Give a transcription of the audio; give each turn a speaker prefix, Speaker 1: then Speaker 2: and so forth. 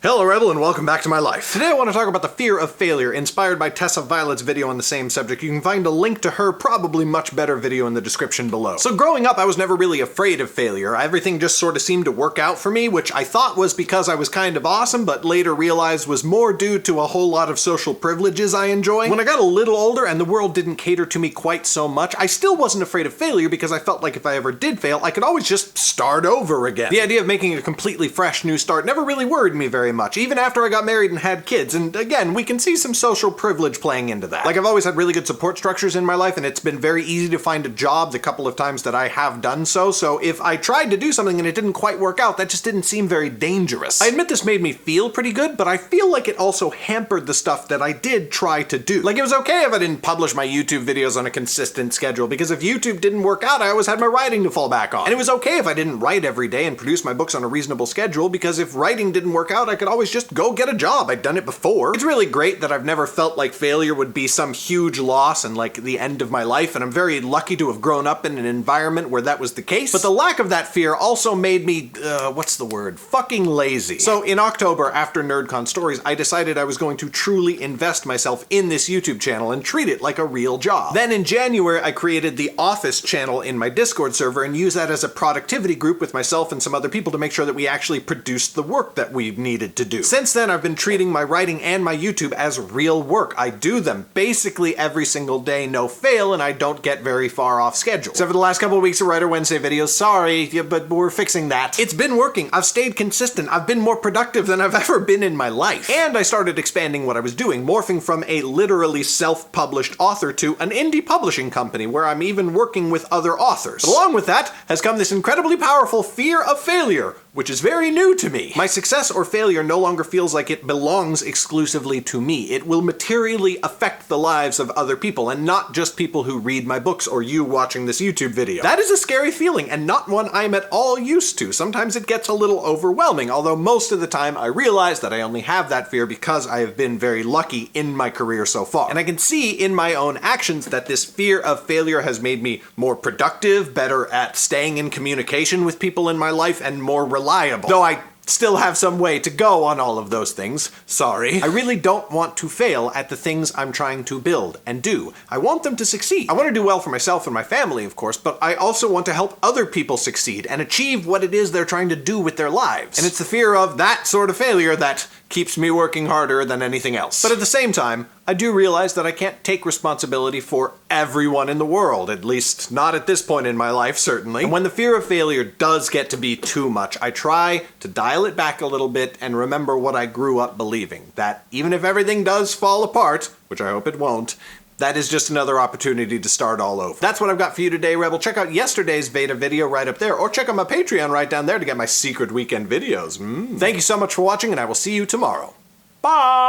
Speaker 1: Hello Rebel and welcome back to my life. Today I want to talk about the fear of failure, inspired by Tessa Violet's video on the same subject. You can find a link to her probably much better video in the description below. So growing up I was never really afraid of failure. Everything just sort of seemed to work out for me, which I thought was because I was kind of awesome, but later realized was more due to a whole lot of social privileges I enjoy. When I got a little older and the world didn't cater to me quite so much, I still wasn't afraid of failure because I felt like if I ever did fail, I could always just start over again. The idea of making a completely fresh new start never really worried me very much, even after I got married and had kids, and again, we can see some social privilege playing into that. Like, I've always had really good support structures in my life, and it's been very easy to find a job the couple of times that I have done so if I tried to do something and it didn't quite work out, that just didn't seem very dangerous. I admit this made me feel pretty good, but I feel like it also hampered the stuff that I did try to do. Like, it was okay if I didn't publish my YouTube videos on a consistent schedule, because if YouTube didn't work out, I always had my writing to fall back on. And it was okay if I didn't write every day and produce my books on a reasonable schedule, because if writing didn't work out, I could always just go get a job. I'd done it before. It's really great that I've never felt like failure would be some huge loss and like the end of my life, and I'm very lucky to have grown up in an environment where that was the case. But the lack of that fear also made me, fucking lazy. So in October, after NerdCon Stories, I decided I was going to truly invest myself in this YouTube channel and treat it like a real job. Then in January, I created the Office channel in my Discord server and used that as a productivity group with myself and some other people to make sure that we actually produced the work that we needed to do. Since then, I've been treating my writing and my YouTube as real work. I do them basically every single day, no fail, and I don't get very far off schedule. Except for the last couple of weeks of Writer Wednesday videos, sorry, but we're fixing that. It's been working. I've stayed consistent. I've been more productive than I've ever been in my life. And I started expanding what I was doing, morphing from a literally self-published author to an indie publishing company where I'm even working with other authors. But along with that has come this incredibly powerful fear of failure, which is very new to me. My success or failure no longer feels like it belongs exclusively to me. It will materially affect the lives of other people, and not just people who read my books or you watching this YouTube video. That is a scary feeling, and not one I'm at all used to. Sometimes it gets a little overwhelming, although most of the time I realize that I only have that fear because I have been very lucky in my career so far. And I can see in my own actions that this fear of failure has made me more productive, better at staying in communication with people in my life, and more reliable. Though I still have some way to go on all of those things. Sorry. I really don't want to fail at the things I'm trying to build and do. I want them to succeed. I want to do well for myself and my family, of course, but I also want to help other people succeed and achieve what it is they're trying to do with their lives. And it's the fear of that sort of failure that keeps me working harder than anything else. But at the same time, I do realize that I can't take responsibility for everyone in the world, at least not at this point in my life, certainly. And when the fear of failure does get to be too much, I try to dial it back a little bit and remember what I grew up believing, that even if everything does fall apart, which I hope it won't, that is just another opportunity to start all over. That's what I've got for you today, Rebel. Check out yesterday's VEDA video right up there, or check out my Patreon right down there to get my secret weekend videos. Thank you so much for watching, and I will see you tomorrow. Bye!